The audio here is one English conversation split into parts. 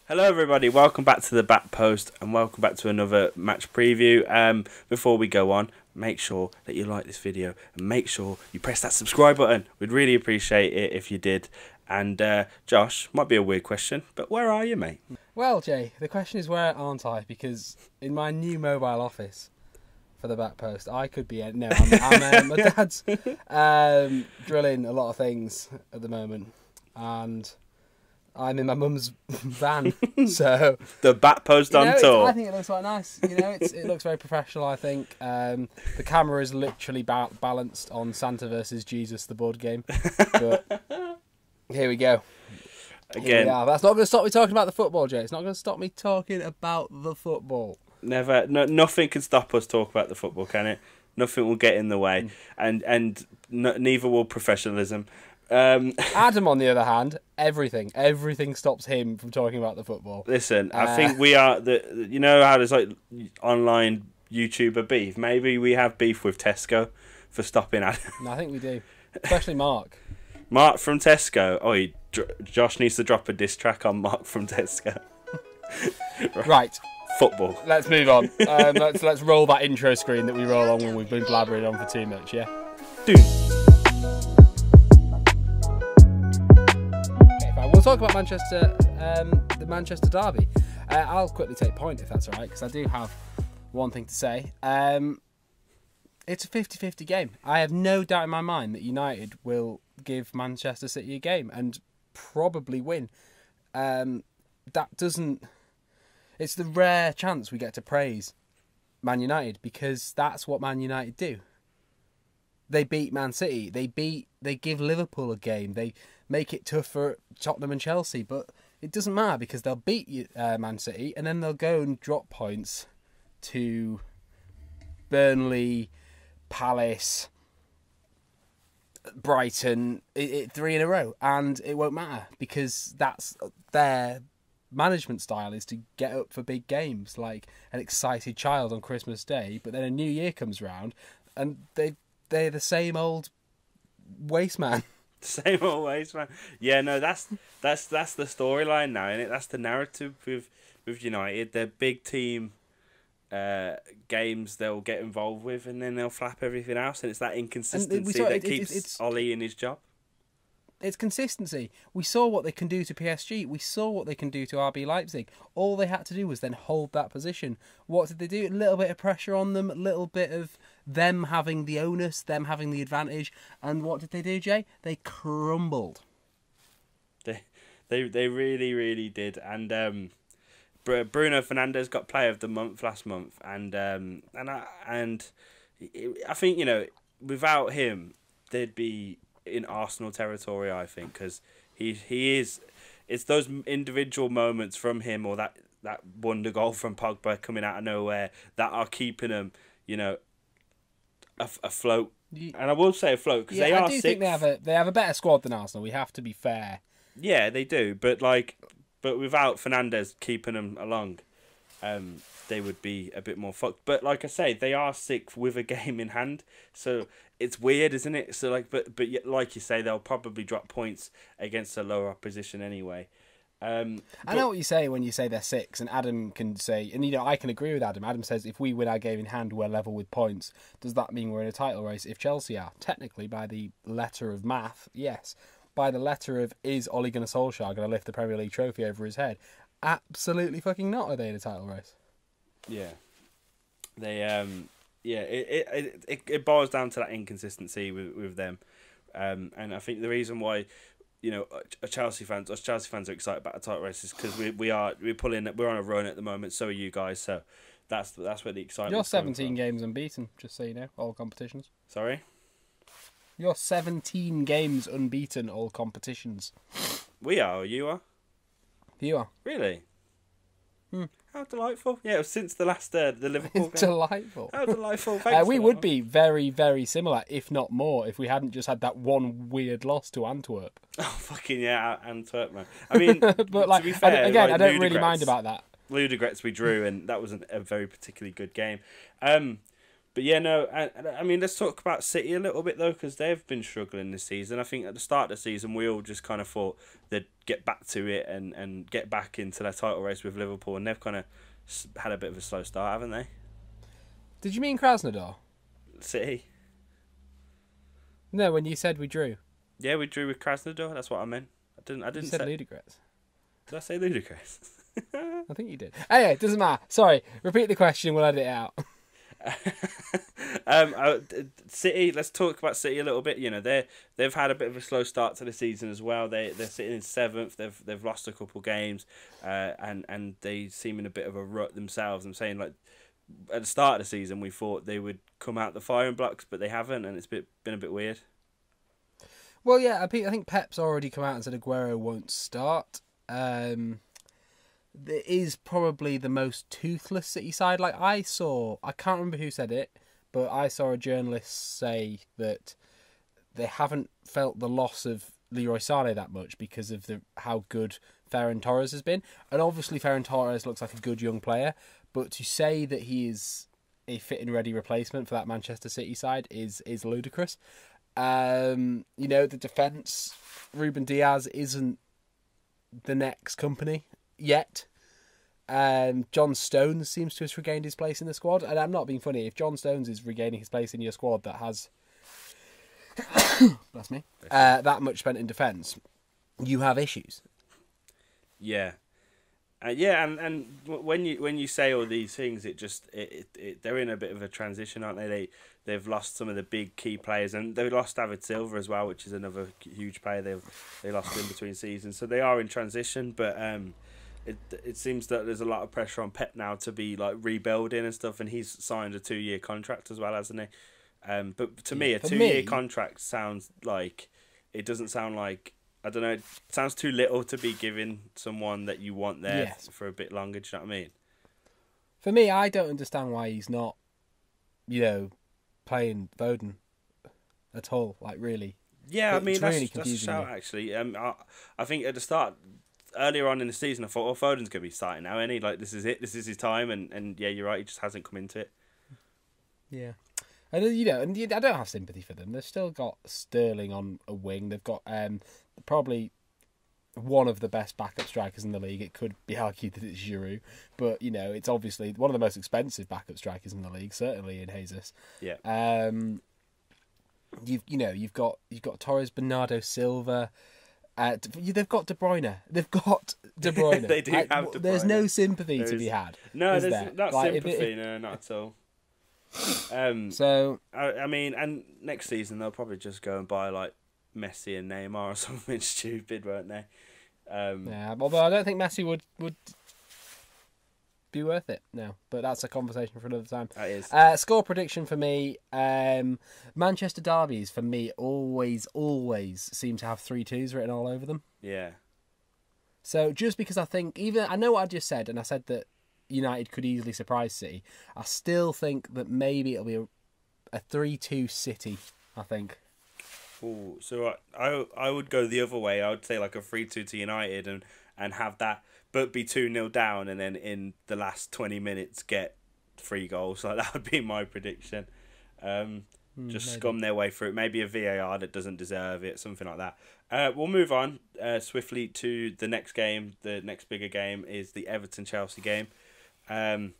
Hello everybody, welcome back to the Back Post and welcome back to another match preview. Before we go on, make sure that you like this video and make sure you press that subscribe button. We'd really appreciate it if you did. And Josh, might be a weird question, but where are you, mate? Well, Jay, the question is where aren't I? Because in my new mobile office for the Back Post, I could be... No, I'm my dad's drilling a lot of things at the moment. And... I'm in my mum's van, so The Back Post on tour. I think it looks quite nice. It looks very professional. I think the camera is literally balanced on Santa versus Jesus, the board game. But here we go. Again, that's not going to stop me talking about the football, Jay. It's not going to stop me talking about the football. Nothing can stop us talk about the football, can it? Nothing will get in the way, and neither will professionalism. Adam, on the other hand, everything stops him from talking about the football. Listen, I think we are you know how there's like online YouTuber beef. Maybe we have beef with Tesco for stopping Adam. No, I think we do, especially Mark. Mark from Tesco. Oh, Josh needs to drop a diss track on Mark from Tesco. Right. Football. Let's move on. Let's roll that intro screen that we roll on when we've been blabbering on for too much. Yeah. Dude. We'll talk about Manchester, the Manchester derby. I'll quickly take point if that's all right, because I do have one thing to say. It's a 50-50 game. I have no doubt in my mind that United will give Manchester City a game and probably win. It's the rare chance we get to praise Man United, because that's what Man United do. They beat Man City. They give Liverpool a game. They make it tough for Tottenham and Chelsea, but it doesn't matter because they'll beat Man City and then they'll go and drop points to Burnley, Palace, Brighton, 3 in a row, and it won't matter because that's their management style, is to get up for big games like an excited child on Christmas Day, but then a new year comes round and they're the same old waste man. Same old ways, man. Yeah, no, that's the storyline now, isn't it? That's the narrative with United. They're big team games they'll get involved with, and then they'll flap everything else, and it's that inconsistency that keeps Ollie in his job. It's consistency. We saw what they can do to PSG. We saw what they can do to RB Leipzig. All they had to do was then hold that position. What did they do? A little bit of pressure on them, a little bit of them having the onus, them having the advantage. And what did they do, Jay? They crumbled. They really, really did. And Bruno Fernandes got Player of the Month last month, and I think, without him, they'd be in Arsenal territory, I think, because he is. It's those individual moments from him, or that wonder goal from Pogba coming out of nowhere, that are keeping them, afloat. And I will say afloat because they are. I do think they have a better squad than Arsenal. We have to be fair. Yeah, they do, but without Fernandes keeping them along, they would be a bit more fucked. But like I say, they are sick with a game in hand, so it's weird, isn't it? So but like you say, they'll probably drop points against a lower opposition anyway. I know what you say when you say they're six, and Adam can say, and I can agree with Adam. Adam says if we win our game in hand, we're level with points. Does that mean we're in a title race? If Chelsea are, technically, by the letter of math, yes. By the letter of, is Ole Gunnar Solskjaer going to lift the Premier League trophy over his head? Absolutely fucking not. Are they in a title race? Yeah, they it boils down to that inconsistency with them, and I think the reason why us Chelsea fans are excited about the title race is because we're on a run at the moment. So are you guys. So that's where the excitement. You're 17 games unbeaten, just so you know, all competitions. Sorry. You're 17 games unbeaten, all competitions. We are. Or you are. You are. Really? How delightful. Yeah, it was since the last the Liverpool game. Delightful. How delightful. We would be very, very similar, if not more, if we hadn't just had that one weird loss to Antwerp. Oh, fucking yeah, Antwerp, man. I mean, but to be fair, I don't really mind about that. Ludogorets we drew, and that wasn't a very particularly good game. But yeah, no, I mean, let's talk about City a little bit, though, because they've been struggling this season. I think at the start of the season, we all just kind of thought they'd get back to it and get back into their title race with Liverpool, and they've kind of had a bit of a slow start, haven't they? Did you mean Krasnodar? City. No, when you said we drew. Yeah, we drew with Krasnodar. That's what I meant. I didn't You said say ludicrous. Did I say ludicrous? I think you did. Anyway, it doesn't matter. Sorry, repeat the question, we'll edit it out. City. Let's talk about City a little bit. You know, they've had a bit of a slow start to the season as well. They're sitting in 7th. They've lost a couple games, and they seem in a bit of a rut themselves. I'm saying, like, at the start of the season we thought they would come out the firing blocks, but they haven't, and it's been a bit weird. Well, yeah, I think Pep's already come out and said Aguero won't start. It is probably the most toothless City side. Like, I can't remember who said it, but I saw a journalist say that they haven't felt the loss of Leroy Sané that much because of how good Ferran Torres has been. And obviously Ferran Torres looks like a good young player, but to say that he is a fit and ready replacement for that Manchester City side is ludicrous. You know, the defence, Ruben Diaz isn't the next company yet. John Stones seems to have regained his place in the squad, and I'm not being funny. If John Stones is regaining his place in your squad that has bless me, that much spent in defence, you have issues. Yeah. And when you say all these things, they're in a bit of a transition, aren't they? They've lost some of the big key players, and they lost David Silva as well, which is another huge player. They lost in between seasons, so they are in transition. But it seems that there's a lot of pressure on Pep now to be like rebuilding and stuff, and he's signed a 2-year contract as well, hasn't he? But to me, a 2-year contract sounds like, it doesn't sound like, I don't know, it sounds too little to be giving someone that you want there for a bit longer. Do you know what I mean? For me, I don't understand why he's not, playing Foden at all. Like, really. Yeah, I mean, that's a me. shout, actually. I think at the start, earlier on in the season, I thought, oh, Foden's going to be starting now, isn't he? Like, this is it. This is his time. And yeah, you're right. He just hasn't come into it. Yeah. And, I don't have sympathy for them. They've still got Sterling on a wing. They've got probably one of the best backup strikers in the league. It could be argued that it's Giroud, but it's obviously one of the most expensive backup strikers in the league, certainly in Jesus. Yeah. You've got Torres, Bernardo Silva. They've got De Bruyne. They've got De Bruyne. They do have De Bruyne. There's no sympathy to be had. No, there's not sympathy. No, not at all. So I mean, and next season they'll probably just go and buy like Messi and Neymar or something stupid, won't they? Yeah, although I don't think Messi would be worth it now, but that's a conversation for another time. That is. Score prediction for me, Manchester derbies for me always seem to have 3-2s written all over them. Yeah. So just because I think, I know what I just said, and I said that United could easily surprise City, I still think that maybe it'll be a 3-2 City, I think. Ooh, so I would go the other way. I would say like a 3-2 to United and have that, but be 2-0 down, and then in the last 20 minutes get 3 goals. Like, that would be my prediction. Just maybe scum their way through it. Maybe a VAR that doesn't deserve it, something like that. We'll move on swiftly to the next game. The next bigger game is the Everton-Chelsea game. And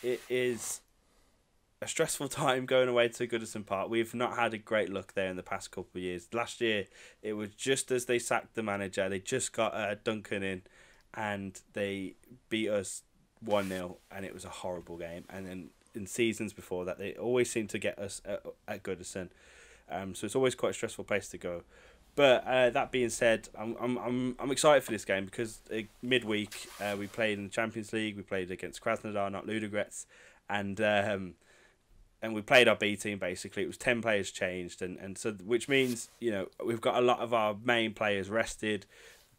it is a stressful time going away to Goodison Park. We've not had a great look there in the past couple of years. Last year, it was just as they sacked the manager. They just got Duncan in, and they beat us 1-0, and it was a horrible game. And then in seasons before that, they always seem to get us at Goodison. So it's always quite a stressful place to go. But that being said, I'm excited for this game because midweek we played in the Champions League. We played against Krasnodar, not Ludogorets, and we played our B team basically. It was 10 players changed, and so which means we've got a lot of our main players rested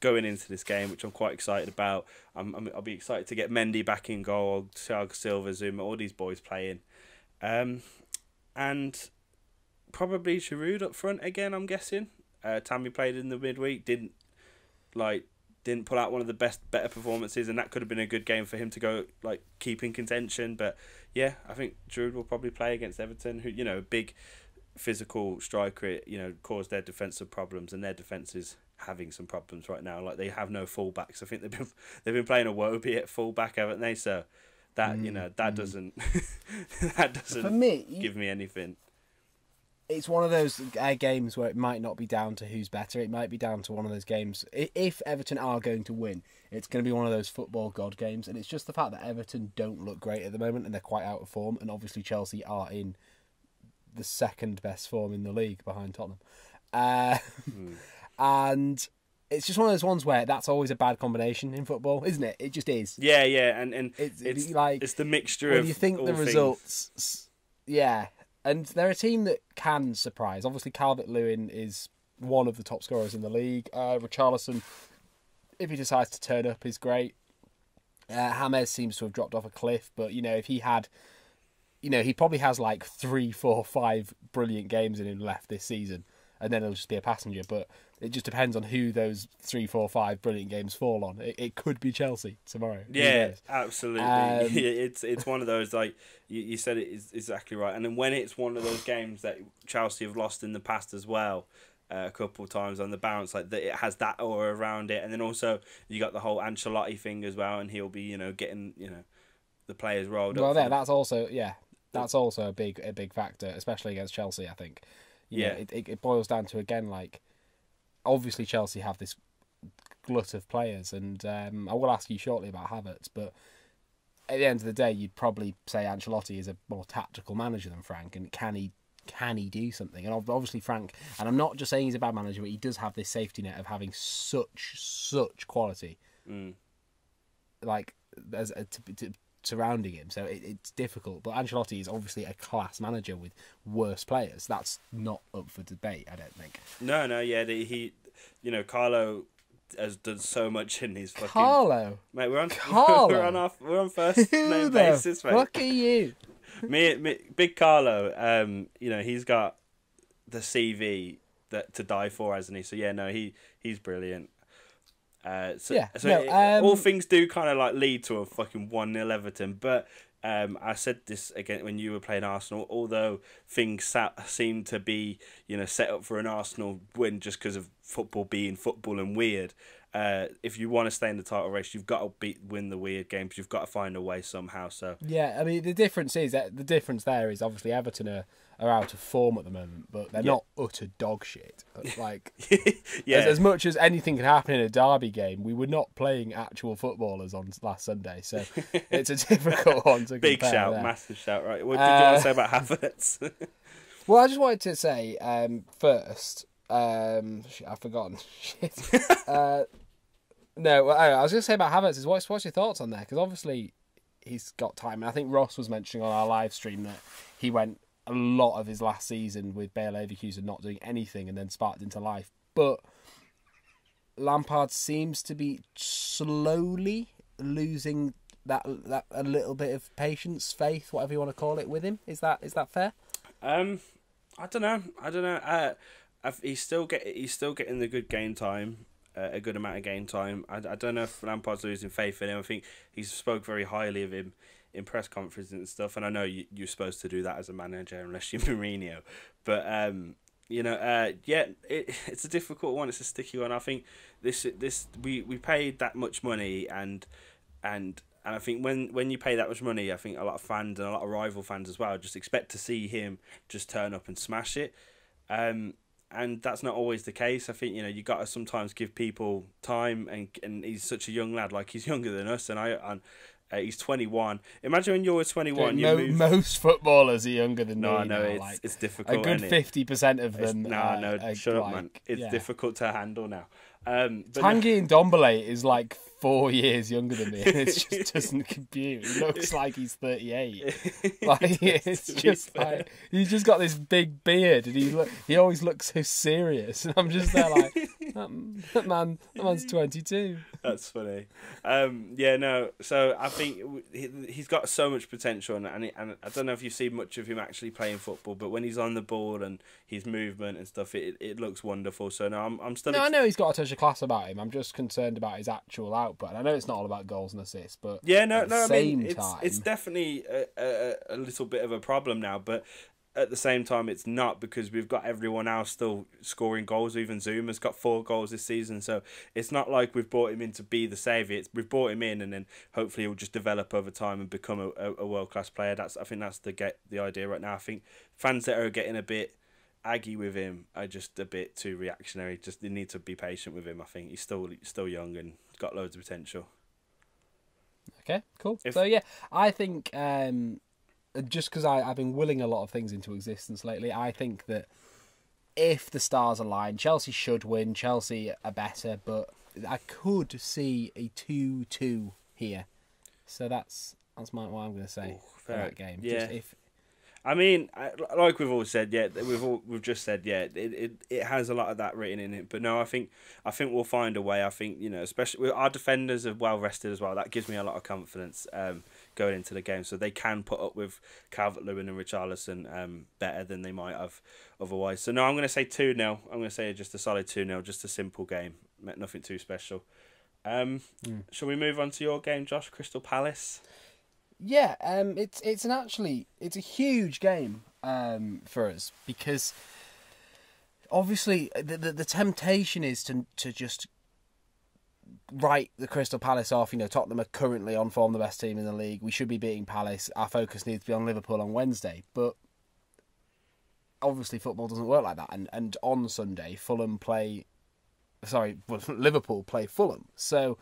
going into this game, which I'm quite excited about. I'll be excited to get Mendy back in goal, Thiago Silva, Zuma, all these boys playing, and probably Giroud up front again. I'm guessing. Tammy played in the midweek, didn't didn't pull out one of the better performances, and that could have been a good game for him to go like keep in contention. But yeah, I think Giroud will probably play against Everton, who, you know, big physical striker, you know, caused their defensive problems, and their defense is having some problems right now. Like, they have no fullbacks. I think they've been playing a Wobie at fullback, haven't they? So that you know, that doesn't that doesn't For me, give me anything. It's one of those games where it might not be down to who's better. It might be down to one of those games. If Everton are going to win, it's going to be one of those football god games. And it's just the fact that Everton don't look great at the moment, and they're quite out of form. And obviously Chelsea are in the second best form in the league behind Tottenham. And it's just one of those ones where that's always a bad combination in football, isn't it? It just is. Yeah, and it's like, it's the mixture when of you think all the things. results. Yeah. And they're a team that can surprise. Obviously, Calvert-Lewin is one of the top scorers in the league. Richarlison, if he decides to turn up, is great. James seems to have dropped off a cliff, but, you know, if he had... You know, he probably has like 3, 4, 5 brilliant games in him left this season, and then he'll just be a passenger. But it just depends on who those 3, 4, 5 brilliant games fall on. It could be Chelsea tomorrow. Yeah, absolutely. It's one of those, like you said, it is exactly right. And then when it's one of those games that Chelsea have lost in the past as well, a couple of times on the bounce, like that, it has that aura around it. And then also you got the whole Ancelotti thing as well, and he'll be, you know, getting, you know, the players rolled up. Well, that's also a big factor, especially against Chelsea. I think. Yeah, it boils down to, again, like, obviously Chelsea have this glut of players, and I will ask you shortly about Havertz, but at the end of the day, you'd probably say Ancelotti is a more tactical manager than Frank, and can he do something? And obviously Frank, and I'm not just saying he's a bad manager, but he does have this safety net of having such quality, like to surrounding him, so it's difficult. But Ancelotti is obviously a class manager with worse players. That's not up for debate, I don't think. No, yeah, he, you know, Carlo has done so much in his fucking... Carlo? Mate, we're on Carlo? we're on first name basis, mate. Fuck are you? me, big Carlo, you know, he's got the CV that to die for, hasn't he? So yeah, no, he's brilliant. All things do kind of like lead to a fucking 1-0 Everton, but I said this again when you were playing Arsenal, although things seem to be, you know, set up for an Arsenal win just because of football being football and weird. If you want to stay in the title race, you've got to win the weird games. You've got to find a way somehow. So yeah, I mean, the difference there is obviously Everton are out of form at the moment, but they're not utter dog shit. Like, as much as anything can happen in a derby game, we were not playing actual footballers on last Sunday, so it's a difficult one to big compare shout, there. Massive shout, right? What did you want to say about Havertz? Well, I just wanted to say first, I've forgotten. Shit. No, I was going to say about Havertz is what's your thoughts on there? Because obviously he's got time, and I think Ross was mentioning on our live stream that he went a lot of his last season with Bayer Leverkusen not doing anything and then sparked into life. But Lampard seems to be slowly losing that a little bit of patience, faith, whatever you want to call it, with him. Is that fair? I don't know. He's still getting the good game time. A good amount of game time. I don't know if Lampard's losing faith in him. I think he's spoke very highly of him in press conferences and stuff, and I know you're supposed to do that as a manager unless you're Mourinho. But it's a difficult one. It's a sticky one. I think we paid that much money, and I think when you pay that much money, I think a lot of fans and a lot of rival fans as well just expect to see him just turn up and smash it. And that's not always the case. I think, you know, you got to sometimes give people time, and he's such a young lad. Like, he's younger than us, and he's 21. Imagine when you're 21. Most footballers are younger than me. No, now, it's difficult. A good 50% of them. Shut up, man. It's difficult to handle now. Tanguy Ndombele is like 4 years younger than me, and it just doesn't compute. He looks like he's 38. Like, it's just like he's just got this big beard, and he always looks so serious. And I'm just there like, That man's 22. That's funny. Yeah, no. So I think he's got so much potential, and I don't know if you've seen much of him actually playing football, but when he's on the ball and his movement and stuff, it looks wonderful. So no, I'm still. No, I know he's got a touch of class about him. I'm just concerned about his actual output. And I know it's not all about goals and assists, but yeah, no, at the no. I same mean, time, it's definitely a little bit of a problem now, but. At the same time, it's not, because we've got everyone else still scoring goals. Even Zuma's got 4 goals this season, so it's not like we've brought him in to be the saviour. We've brought him in, and then hopefully he'll just develop over time and become a world class player. I think that's the idea right now. I think fans that are getting a bit aggy with him are just a bit too reactionary. Just they need to be patient with him. I think he's still young and got loads of potential. Okay, cool. So yeah, I think. Just because I've been willing a lot of things into existence lately, I think that if the stars align, Chelsea should win. Chelsea are better, but I could see a 2-2 here. So that's what I'm going to say for that game. Yeah. Just I mean, like we've all said, yeah, we've just said, yeah, it has a lot of that written in it. But no, I think we'll find a way. I think, especially our defenders are well rested as well. That gives me a lot of confidence going into the game, so they can put up with Calvert-Lewin and Richarlison better than they might have otherwise. So no, I'm going to say 2-0. I'm going to say just a solid 2-0, just a simple game, nothing too special. Shall we move on to your game, Josh? Crystal Palace. Yeah, it's a huge game for us, because obviously the temptation is to just write the Crystal Palace off. Tottenham are currently on form, the best team in the league. We should be beating Palace. Our focus needs to be on Liverpool on Wednesday, but obviously football doesn't work like that. And on Sunday, Liverpool play Fulham. So.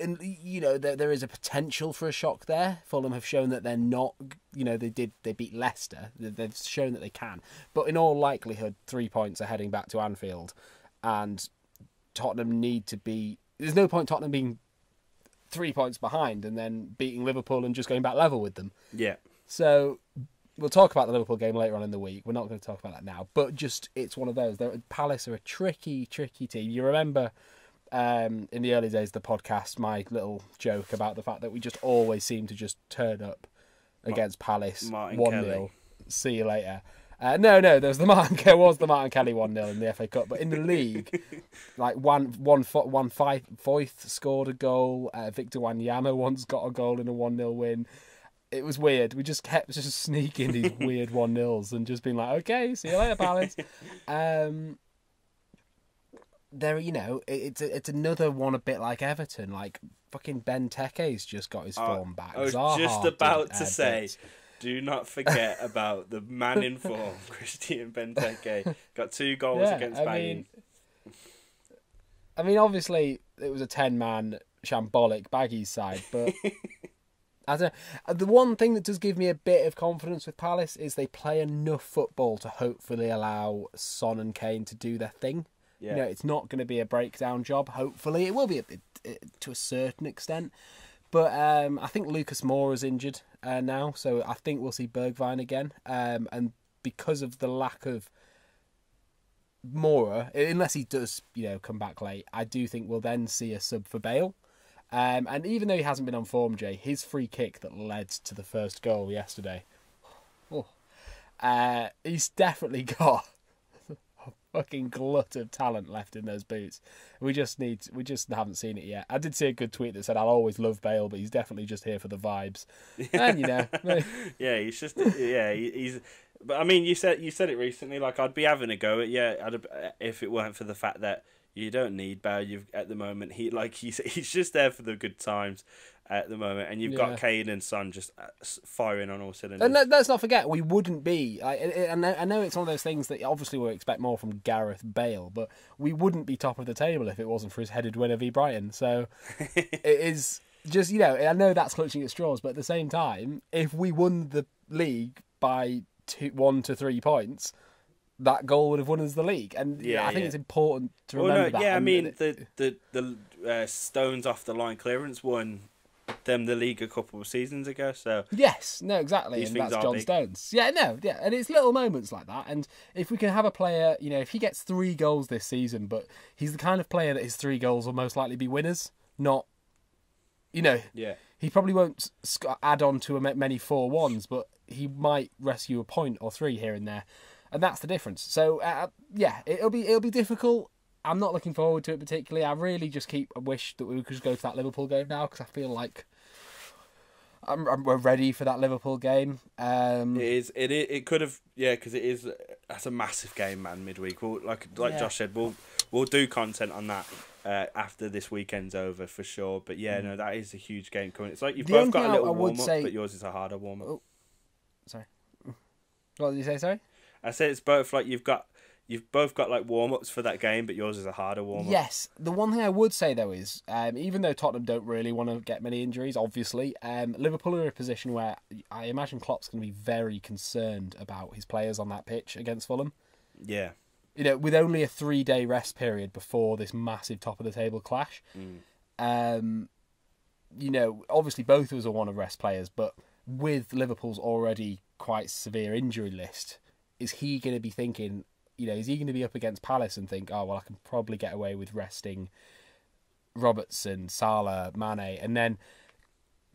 And there is a potential for a shock there. Fulham have shown that they're not. They beat Leicester. They've shown that they can. But in all likelihood, 3 points are heading back to Anfield, and Tottenham need to be. There's no point Tottenham being 3 points behind and then beating Liverpool and just going back level with them. Yeah. So we'll talk about the Liverpool game later on in the week. We're not going to talk about that now. But just it's one of those. Palace are a tricky team. You remember. In the early days of the podcast, my little joke about the fact that we just always seem to just turn up against Palace 1-0. See you later. No, there was the Martin Kelly 1-0 in the FA Cup, but in the league, like Foyth scored a goal. Victor Wanyama once got a goal in a 1-0 win. It was weird. We just kept sneaking these weird 1-0s and just being like, okay, see you later, Palace. It's another one a bit like Everton. Like fucking Benteke's just got his form back. I was just about to say, do not forget about the man in form, Christian Benteke. Got 2 goals against Bayern. I mean, obviously it was a 10-man shambolic Baggies side, but the one thing that does give me a bit of confidence with Palace is they play enough football to hopefully allow Son and Kane to do their thing. Yeah. It's not going to be a breakdown job. Hopefully, it will be to a certain extent. But I think Lucas Moura's injured now, so I think we'll see Bergwijn again. And because of the lack of Moura, unless he does, come back late, I do think we'll then see a sub for Bale. And even though he hasn't been on form, Jay, his free kick that led to the first goal yesterday, he's definitely got fucking glut of talent left in those boots. We just haven't seen it yet. I did see a good tweet that said, "I'll always love Bale, but he's definitely just here for the vibes." And yeah, he's. But I mean, you said it recently. Like, I'd be having a go at if it weren't for the fact that you don't need Bale. At the moment, he's just there for the good times at the moment, and you've got Kane and Son just firing on all cylinders. And let's not forget, we wouldn't be. I know it's one of those things that obviously we expect more from Gareth Bale, but we wouldn't be top of the table if it wasn't for his headed winner v Brighton. So it is just I know that's clutching at straws, but at the same time, if we won the league by 1 to 3 points, that goal would have won us the league, and I think it's important to remember that. Yeah, I mean the Stones off the line clearance one. them the league a couple of seasons ago. So yes, no, exactly, these and things that's are John big. Stones. Yeah, no, yeah, and it's little moments like that. And if we can have a player, you know, if he gets 3 goals this season, but he's the kind of player that his 3 goals will most likely be winners, not, you know, Yeah. he probably won't add on to many 4-1s, but he might rescue a point or 3 here and there, and that's the difference. So yeah, it'll be difficult. I'm not looking forward to it particularly. I really just wish that we could just go to that Liverpool game now, because I feel like we're ready for that Liverpool game. It could have, yeah, because that's a massive game, man. Midweek. Like Josh said, we'll do content on that after this weekend's over for sure. But yeah, no, that is a huge game coming. It's like you've both got a little warm up, but yours is a harder warm up. Oh, sorry. What did you say? Sorry. I said it's both like you've both got like warm ups for that game, but yours is a harder warm up. Yes. The one thing I would say though is, even though Tottenham don't really want to get many injuries, obviously, Liverpool are in a position where I imagine Klopp's going to be very concerned about his players on that pitch against Fulham. Yeah. You know, with only a 3-day rest period before this massive top of the table clash. You know, obviously both of us are want to rest players, but with Liverpool's already quite severe injury list, is he going to be thinking, you know, is he going to be up against Palace and think, oh, well, I can probably get away with resting Robertson, Salah, Mane, and then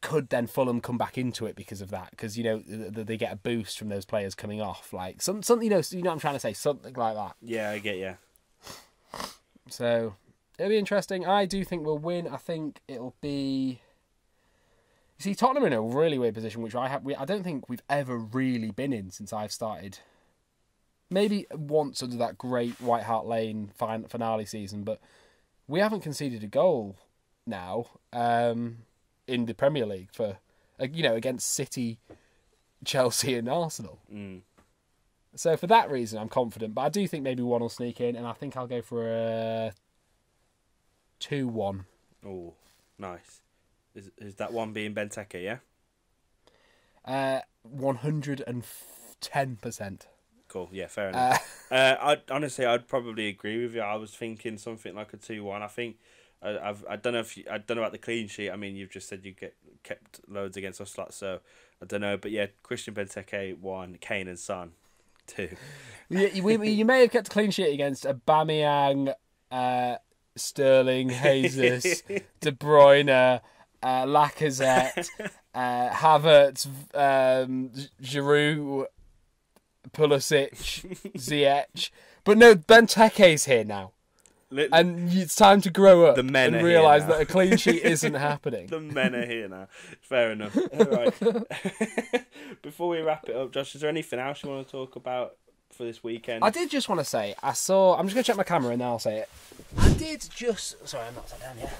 could then Fulham come back into it because of that? Because, you know, they get a boost from those players coming off. Like, something, you know what I'm trying to say? Something like that. Yeah, I get you. So, it'll be interesting. I do think we'll win. I think it'll be... You see, Tottenham are in a really weird position, which I don't think we've ever really been in since I've started. Maybe once under that great White Hart Lane finale season, but we haven't conceded a goal now in the Premier League for, you know, against City, Chelsea and Arsenal. So for that reason, I'm confident, but I do think maybe one will sneak in, and I think I'll go for a 2-1. Oh, nice. Is that one being Benteke, yeah? 110%. Cool, yeah, fair enough. I'd probably agree with you. I was thinking something like a 2-1. I think I don't know about the clean sheet. I mean, you've just said you kept loads against us lot, so I don't know. But yeah, Christian Benteke 1, Kane and Son 2. You may have kept a clean sheet against Aubameyang, Sterling, Jesus, De Bruyne, Lacazette, Havertz, Giroud, Pulisic, Ziyech. But no, Benteke's here now. And it's time to grow up and realise that a clean sheet isn't happening. The men are here now. Fair enough. All right. Before we wrap it up, Josh, is there anything else you want to talk about for this weekend? I did just want to say, I'm just going to check my camera and then I'll say it. Sorry, I'm not sat down yet.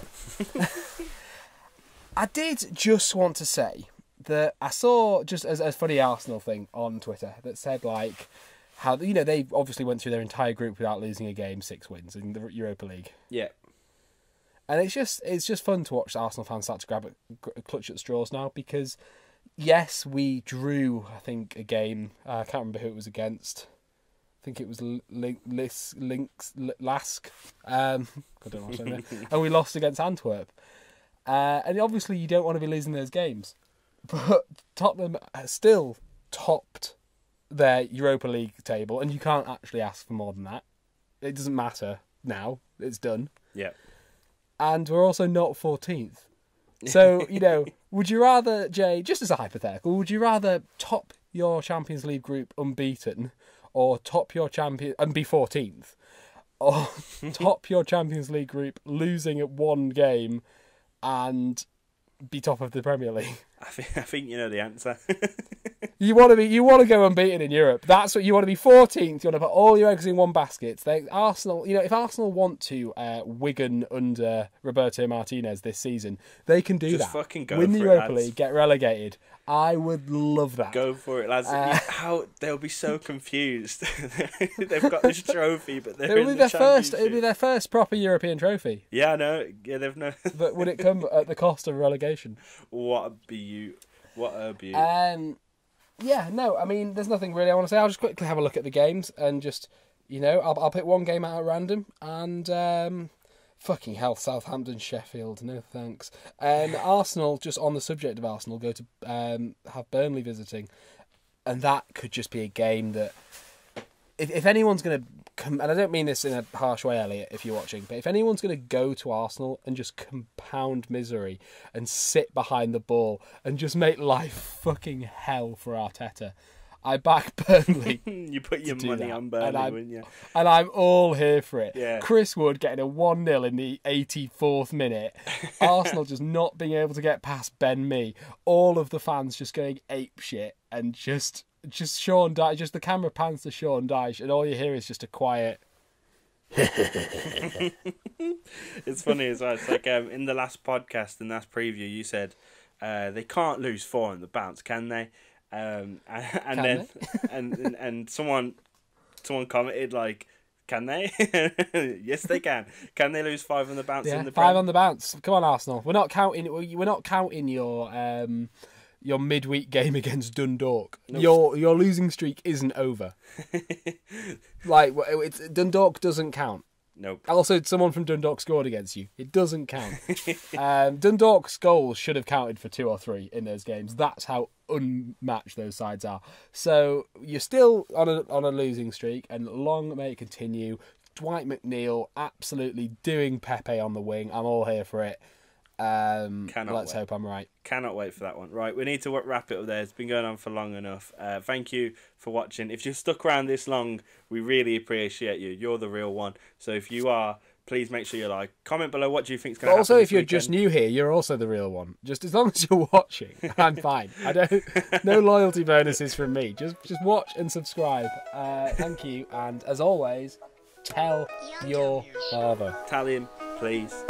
I did just want to say that I saw just as a funny Arsenal thing on Twitter that said, like, how, you know, they obviously went through their entire group without losing a game, 6 wins in the Europa League. Yeah. And it's just fun to watch Arsenal fans start to clutch at straws now, because yes, we drew, I think, a game. I can't remember who it was against. I think it was Lask. I don't know what I'm saying there. And we lost against Antwerp. And obviously you don't want to be losing those games. But Tottenham still topped their Europa League table, and you can't actually ask for more than that. It doesn't matter now. It's done. Yeah. And we're also not 14th. So, you know, would you rather, Jay, just as a hypothetical, would you rather top your Champions League group unbeaten, or top your and be 14th, or top your Champions League group losing at one game and be top of the Premier League? I think you know the answer. You want to go unbeaten in Europe. That's what you want to be. 14th. You want to put all your eggs in one basket. Arsenal, you know, if Arsenal want to Wigan under Roberto Martinez this season, they can do Just that. Fucking go win for the it, Europa lads. League, get relegated. I would love that. Go for it, lads. How they'll be so confused. They've got this trophy, but they're in the Championship. It'll be their first proper European trophy. Yeah, I know. Yeah, they've no. But would it come at the cost of relegation? What a beaut. Yeah, no, I mean, there's nothing really I want to say. I'll just quickly have a look at the games and just, you know, I'll pick one game out at random. And Fucking hell, Southampton, Sheffield, no thanks. Arsenal, just on the subject of Arsenal, go to have Burnley visiting, and that could just be a game that, if anyone's going to, and I don't mean this in a harsh way, Elliot, if you're watching, but if anyone's going to go to Arsenal and just compound misery and sit behind the ball and just make life fucking hell for Arteta, I back Burnley. You put your money on Burnley, wouldn't you? And I'm all here for it. Yeah. Chris Wood getting a 1-0 in the 84th minute. Arsenal just not being able to get past Ben Mee. All of the fans just going ape shit. And just Sean Dyche, just the camera pans to Sean Dyche, and all you hear is just a quiet... It's funny as well. It's like in the last podcast, in the last preview, you said they can't lose 4 on the bounce, can they? And someone commented like, can they? Yes, they can. Can they lose 5 on the bounce? Yeah, in the 5 on the bounce. Come on, Arsenal. We're not counting your midweek game against Dundalk. Nope. Your losing streak isn't over. Dundalk doesn't count. Nope. Also, someone from Dundalk scored against you. It doesn't count. Dundalk's goals should have counted for 2 or 3 in those games. That's how unmatched those sides are. So you're still on a losing streak, and long may it continue. Dwight McNeil absolutely doing Pepe on the wing. I'm all here for it. Let's hope I'm right. Cannot wait for that one. Right, we need to wrap it up there. It's been going on for long enough. Thank you for watching. If you've stuck around this long, we really appreciate you. You're the real one. So if you are, please make sure you like, comment below what do you think is going to happen. Also, if you're just new here, you're also the real one. Just as long as you're watching, I'm fine. No loyalty bonuses from me. Just watch and subscribe. Thank you, and as always, tell your father. Tell him, please.